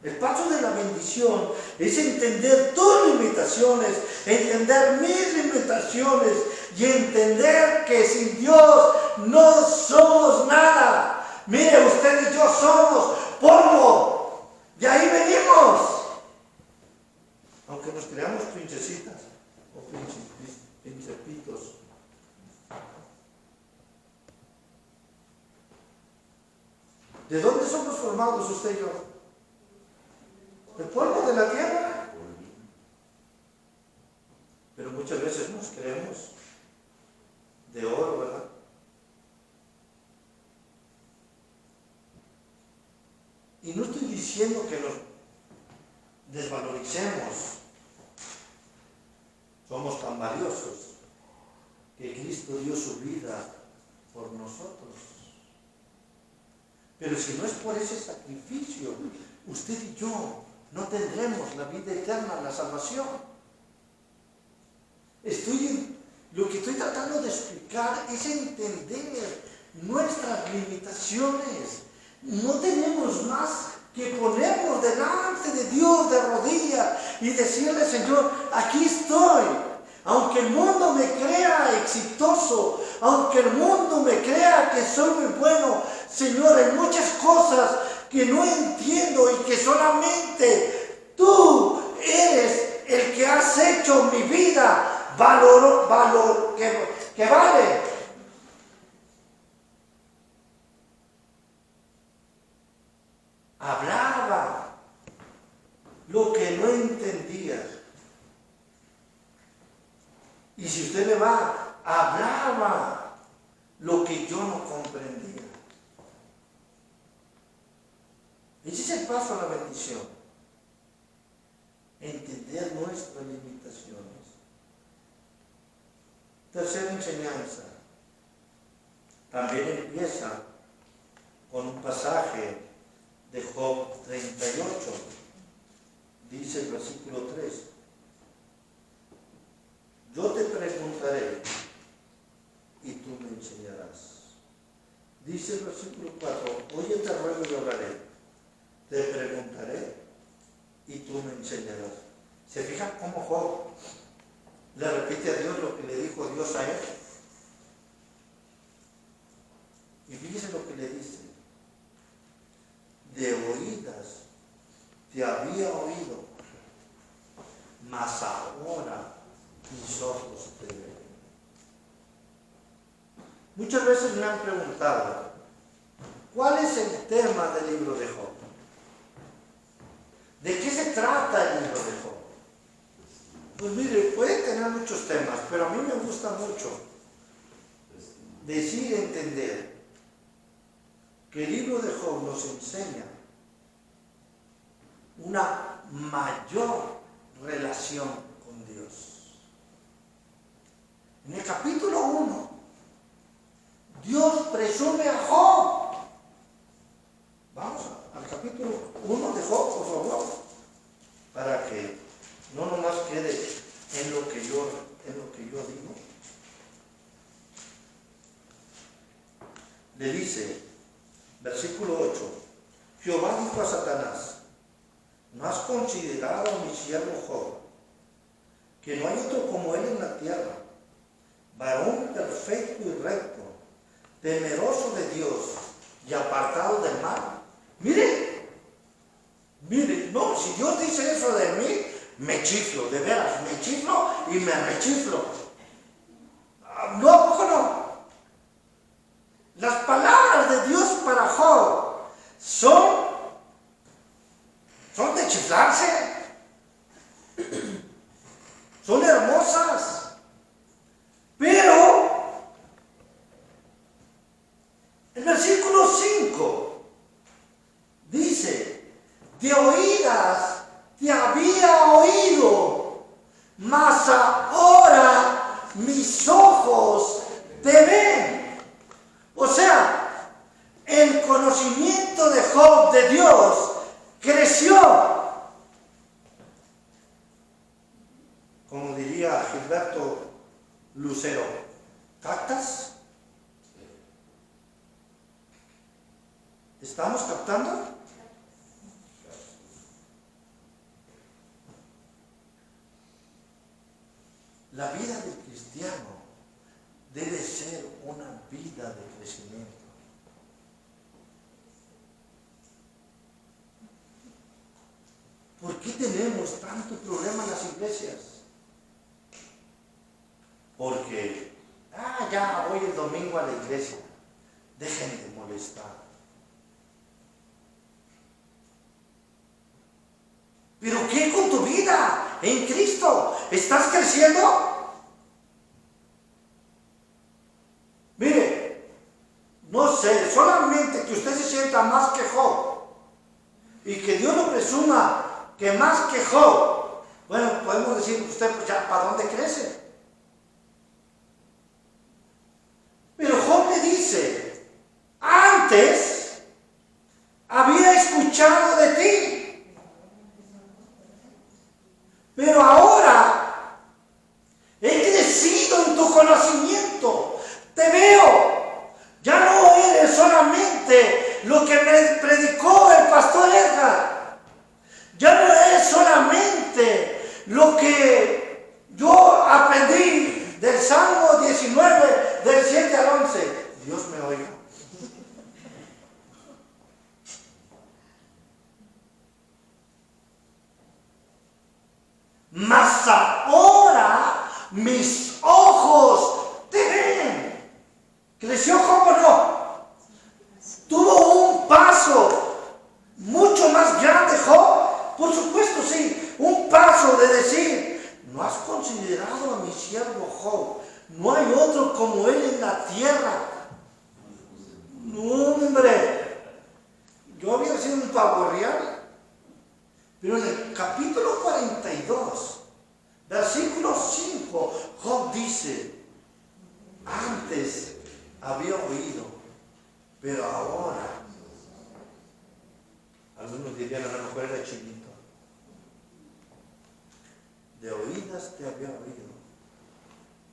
A: El paso de la bendición es entender tus limitaciones, entender mis limitaciones y entender que sin Dios no somos nada. Mire, usted y yo somos polvo, de ahí venimos. Aunque nos creamos princesitas o principitos. ¿De dónde somos formados usted y yo? ¿Del polvo de la tierra? Pero muchas veces nos creemos de oro, ¿verdad? Y no estoy diciendo que nos desvaloricemos. Somos tan valiosos que Cristo dio su vida por nosotros. Pero si no es por ese sacrificio, usted y yo no tendremos la vida eterna, la salvación. Lo que estoy tratando de explicar es entender nuestras limitaciones. No tenemos más que ponernos delante de Dios de rodillas y decirle, Señor, aquí estoy. Aunque el mundo me crea exitoso, aunque el mundo me crea que soy muy bueno, Señor, hay muchas cosas que no entiendo y que solamente tú eres el que has hecho mi vida que vale. Hablaba lo que no entendía. Y si usted me va, hablaba lo que yo no comprendía. Ese es el paso a la bendición. Entender nuestras limitaciones. Tercera enseñanza. También empieza con un pasaje de Job 38. Dice el versículo 3. Yo te preguntaré y tú me enseñarás. Dice el versículo 4, oye, te ruego y oraré. Te preguntaré y tú me enseñarás. ¿Se fijan cómo Job le repite a Dios lo que le dijo Dios a él? Y fíjese lo que le dice. De oídas te había oído, mas ahora mis ojos te ven. Muchas veces me han preguntado, ¿cuál es el tema del libro de Job? ¿De qué se trata el libro de Job? Pues mire, puede tener muchos temas, pero a mí me gusta mucho decir y entender que el libro de Job nos enseña una mayor relación con Dios. En el capítulo 1, Dios presume a Job. Vamos al capítulo 1 de Job, por favor, para que no nomás quede en lo que yo digo. Le dice, versículo 8, Jehová dijo a Satanás, ¿no has considerado a mi siervo Job, que no hay otro como él en la tierra, varón perfecto y recto, temeroso de Dios y apartado del mal? Mire, no, si Dios dice eso de mí, me chiflo, de veras, me chiflo y me rechiflo. No, ¿a poco no? Las palabras de Dios para Job son de chiflarse, son hermosas, pero el versículo 5 dice, de oídas te había oído, mas ahora mis ojos te ven. O sea, el conocimiento de Job de Dios creció. Como diría Gilberto Lucero, ¿captas? ¿Estamos captando? La vida del cristiano debe ser una vida de crecimiento. ¿Por qué tenemos tanto problema en las iglesias? Porque, ya voy el domingo a la iglesia. Dejen de molestar. ¿Pero qué con tu vida en Cristo? ¿Estás creciendo? Mire, no sé, solamente que usted se sienta más que Job y que Dios lo presuma que más que Job, bueno, podemos decir usted, pues ya, ¿para dónde crece? Pero Job le dice, antes había escuchado de ti, pero ahora he crecido en tu conocimiento, te veo, ya no eres solamente lo que me predicó el pastor Edgar, ya no es solamente lo que yo aprendí del Salmo 19, del 7 al 11. Dios me oiga. Mas ahora mis ojos te ven. ¿Creció Job o no? Tuvo un paso mucho más grande Job. Por supuesto, sí, un paso de decir, ¿no has considerado a mi siervo Job? No hay otro como él en la tierra. No, hombre, yo había sido un pavo real, pero en el capítulo 42, versículo 5, Job dice, antes había oído, pero ahora, algunos dirían a lo mejor era chinito, de oídas te había oído,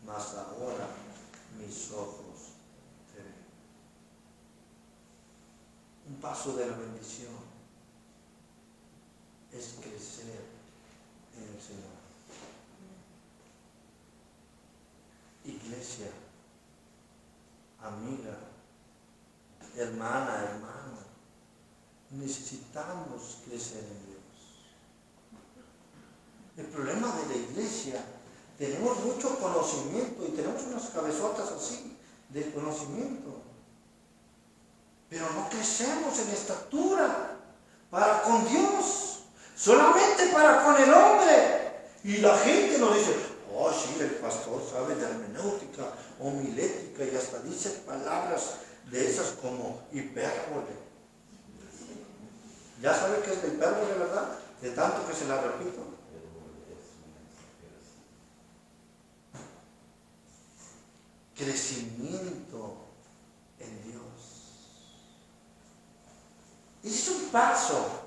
A: mas ahora mis ojos te ven. Un paso de la bendición es crecer en el Señor. Iglesia, amiga, hermana, hermano, necesitamos crecer en Dios. El problema de la iglesia, tenemos mucho conocimiento y tenemos unas cabezotas así de conocimiento, pero no crecemos en estatura para con Dios, solamente para con el hombre. Y la gente nos dice, oh sí, el pastor sabe de hermenéutica, homilética y hasta dice palabras de esas como hipérbole. ¿Ya sabe qué es la hipérbole, verdad? De tanto que se la repito. Crecimiento en Dios. Es un paso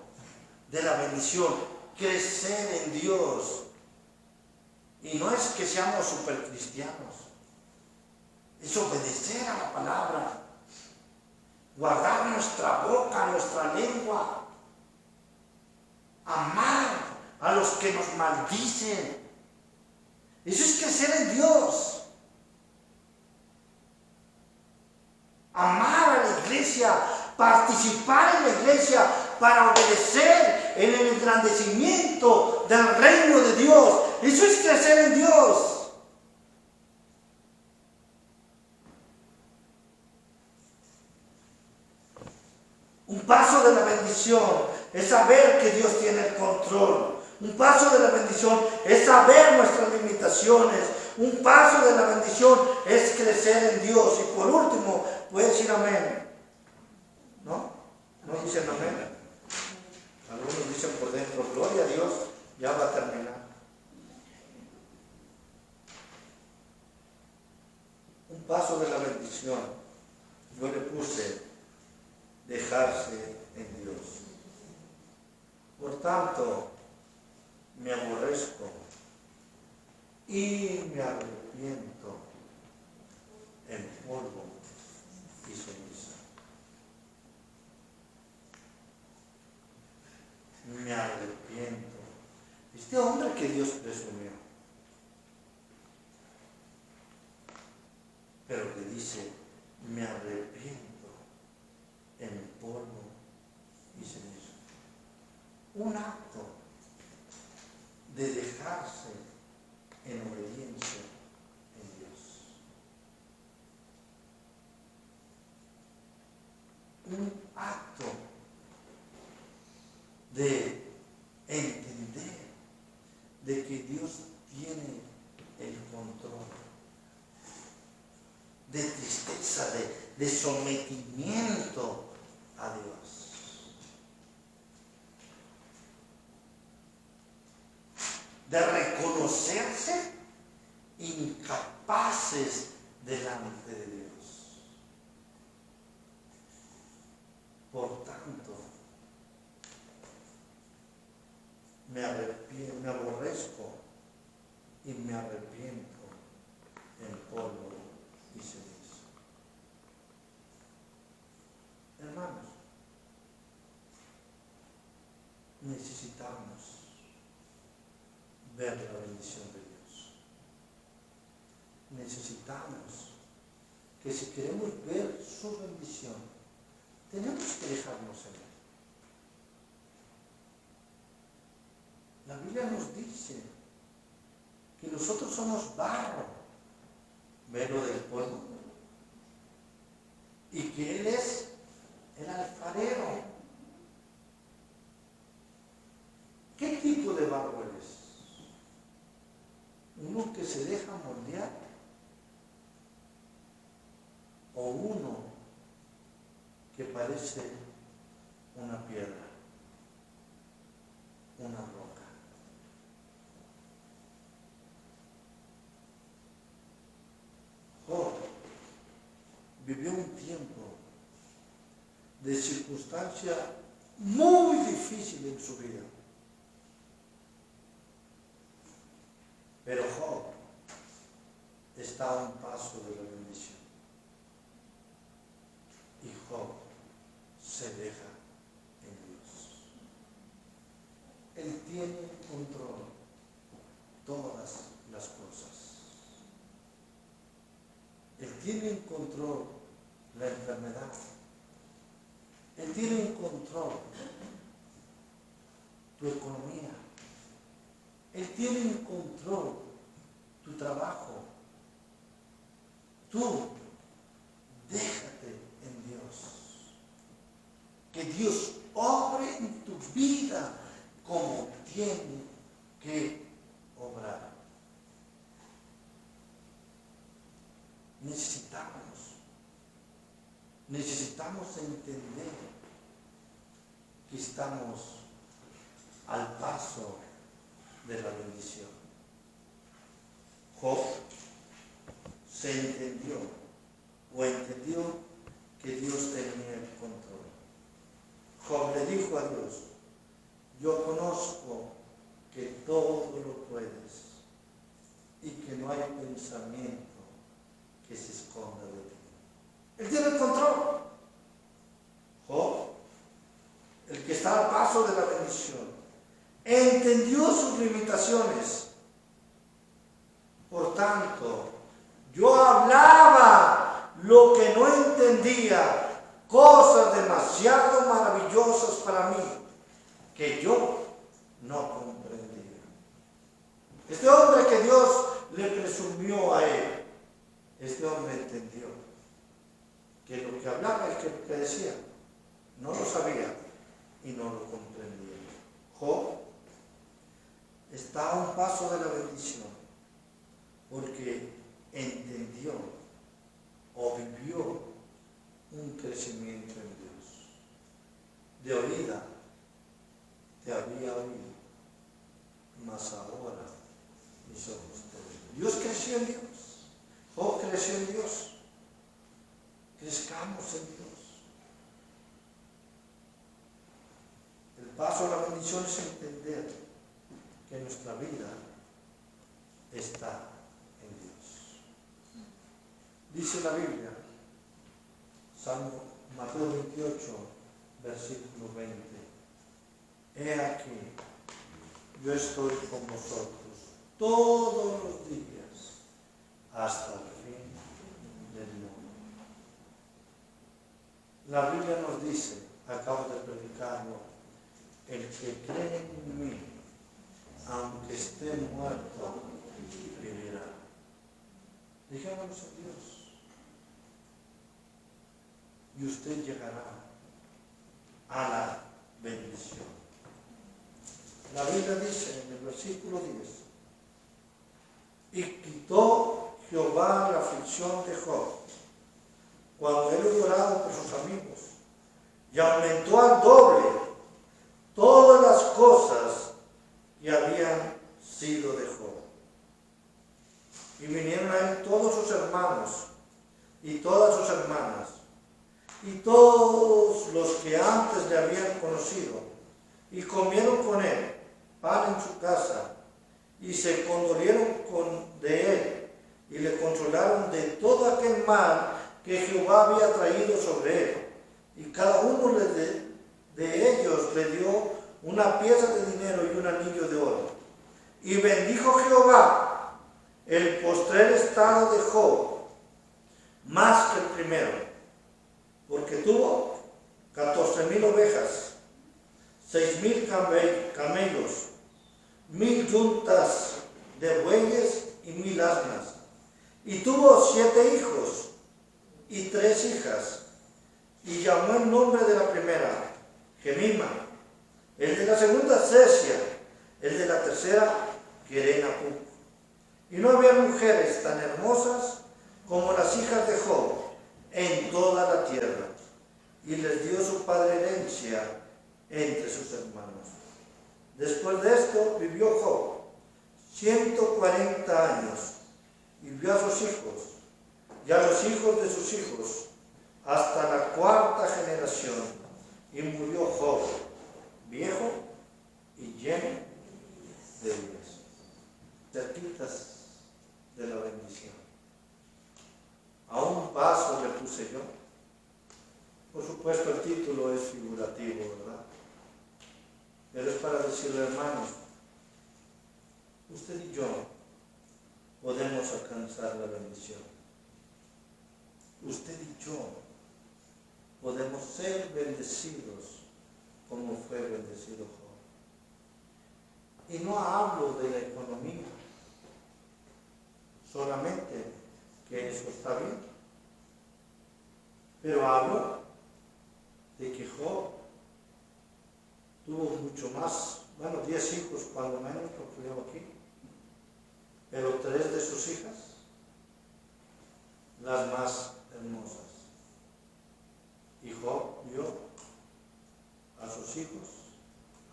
A: de la bendición, crecer en Dios. Y no es que seamos super cristianos, es obedecer a la palabra, guardar nuestra boca, nuestra lengua, amar a los que nos maldicen. Eso es crecer en Dios. Amar a la iglesia, participar en la iglesia para obedecer en el engrandecimiento del reino de Dios. Eso es crecer en Dios. Un paso de la bendición es saber que Dios tiene el control. Un paso de la bendición es saber nuestras limitaciones. Un paso de la bendición es crecer en Dios. Y por último, puede decir amén. ¿No? ¿No dicen amén? Algunos dicen por dentro, gloria a Dios, ya va a terminar. Un paso de la bendición, yo le puse dejarse en Dios. Por tanto, me aborrezco y me arrepiento en polvo y ceniza. Me arrepiento. Este hombre que Dios presumió, pero que dice, me arrepiento en polvo y ceniza. Un acto de dejarse en obediencia en Dios. Un acto de entender de que Dios tiene el control, de tristeza, de sometimiento a Dios. De reconocerse incapaces delante de Dios. Por tanto, me aborrezco y me arrepiento en polvo y ceniza. Hermanos, necesitamos ver la bendición de Dios. Necesitamos que si queremos ver su bendición, tenemos que dejarnos en Él. La Biblia nos dice que nosotros somos barro, mero del polvo, y que Él es el alfarero. ¿Qué tipo de barro eres? ¿Uno que se deja moldear? ¿O uno que parece una piedra, una roca? Job vivió un tiempo de circunstancia muy difícil en su vida. Pero Job está a un paso de la bendición. Y Job se deja en Dios. Él tiene control de todas las cosas. Él tiene en control la enfermedad. Él tiene en control tu economía. Él tiene en control tu trabajo. Tú déjate en Dios. Que Dios obre en tu vida como tiene que obrar. Necesitamos entender que estamos al paso de la bendición. Job entendió que Dios tenía el control. Job le dijo a Dios: yo conozco que todo lo puedes y que no hay pensamiento que se esconda de ti. Él tiene el control. Job, el que está al paso de la bendición, entendió sus limitaciones. Por tanto, yo hablaba lo que no entendía, cosas demasiado maravillosas para mí, que yo no comprendía. Este hombre que Dios le presumió a él, este hombre entendió que lo que hablaba y que lo que decía no lo sabía y no lo comprendía. Job está a un paso de la bendición porque entendió o vivió un crecimiento en Dios. De oída te había oído, mas ahora mis ojos te ven. Dios creció en Dios. Job creció en Dios. Crezcamos en Dios. El paso a la bendición es entender que nuestra vida está en Dios. Dice la Biblia, Mateo 28, versículo 20. He aquí, yo estoy con vosotros todos los días hasta el fin del mundo. La Biblia nos dice, acabo de predicarlo, el que cree en mí, aunque esté muerto, vivirá. Dejémonos a Dios. Y usted llegará a la bendición. La Biblia dice en el versículo 10, y quitó Jehová la aflicción de Job, cuando él hubo orado por sus amigos, y aumentó al doble todas las cosas que habían sido de Job. Y vinieron a él todos sus hermanos y todas sus hermanas, y todos los que antes le habían conocido, y comieron con él pan en su casa, y se condolieron de él, y le consolaron de todo aquel mal que Jehová había traído sobre él. Y cada uno de ellos le dio una pieza de dinero y un anillo de oro. Y bendijo Jehová el postrer estado de Job más que el primero, porque tuvo 14,000 ovejas, 6,000 camellos, 1,000 yuntas de bueyes y 1,000 asnas. Y tuvo 7 hijos y 3 hijas. Y llamó el nombre de la primera Gemima, el de la segunda Cesia, el de la tercera Querenapuc. Y no había mujeres tan hermosas como las hijas de Job en toda la tierra. Y les dio su padre herencia entre sus hermanos. Después de esto vivió Job 140 años y vio a sus hijos y a los hijos de sus hijos hasta la 4ª generación, y murió Job viejo y lleno de días. Cerquitas de la bendición. yo. Por supuesto, el título es figurativo, ¿verdad? Pero es para decirle, hermanos, usted y yo podemos alcanzar la bendición. Usted y yo podemos ser bendecidos como fue bendecido Job. Y no hablo de la economía, solamente que eso está bien, pero hablo de que Job tuvo mucho más, 10 hijos cuando menos, lo creo aquí, pero 3 de sus hijas, las más hermosas. Y Job vio a sus hijos,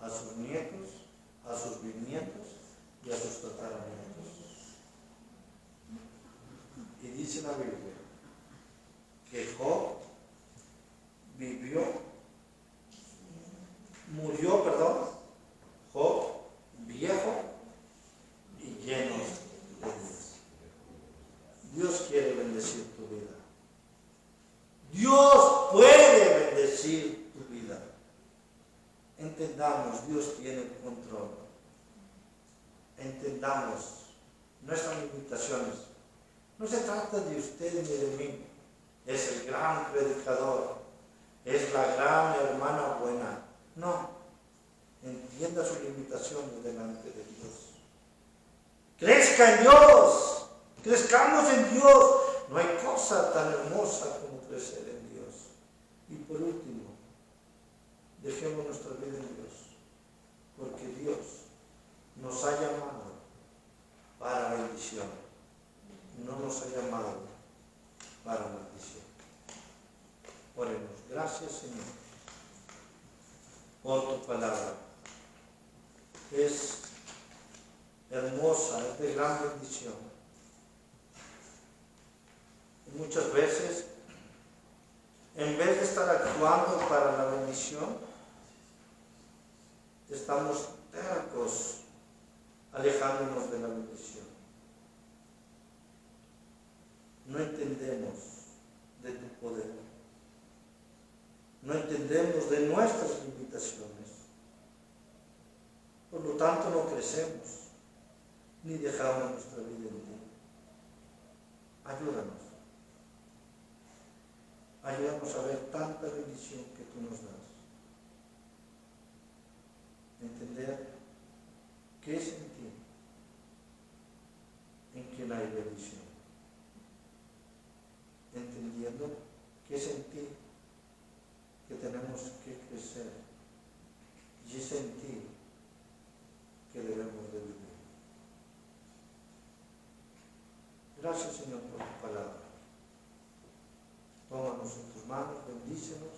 A: a sus nietos, a sus bisnietos y a sus tataranietos. Y dice la Biblia que Job murió, Job viejo y lleno de días. Dios quiere bendecir tu vida. Dios puede bendecir tu vida. Entendamos, Dios tiene el control. Entendamos nuestras limitaciones. No se trata de usted ni de mí. Es el gran predicador. Es la gran hermana buena. No. Entienda sus limitaciones delante de Dios. Crezca en Dios. Crezcamos en Dios. No hay cosa tan hermosa como crecer en Dios. Y por último, dejemos nuestra vida en Dios. Porque Dios nos ha llamado para bendición. No nos ha llamado para maldición. Oremos. Gracias, Señor, por tu palabra. Es hermosa, es de gran bendición. Y muchas veces, en vez de estar actuando para la bendición, estamos tercos, alejándonos de la bendición. No entendemos de tu poder. No entendemos de nuestras limitaciones. Por lo tanto, no crecemos, ni dejamos nuestra vida en ti. Ayúdanos. Ayúdanos a ver tanta bendición que tú nos das. Entender qué es en ti, en quien hay bendición. Entendiendo que es en ti que tenemos que crecer y es en ti que debemos de vivir. Gracias, Señor, por tu palabra. Tómanos en tus manos, bendícenos,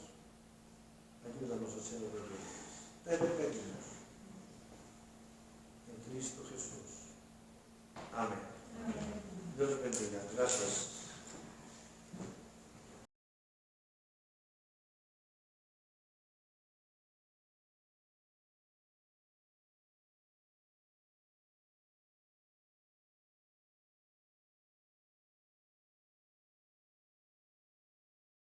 A: ayúdanos a ser obedientes. Te lo pedimos en Cristo Jesús. Amén. Dios bendiga. Gracias.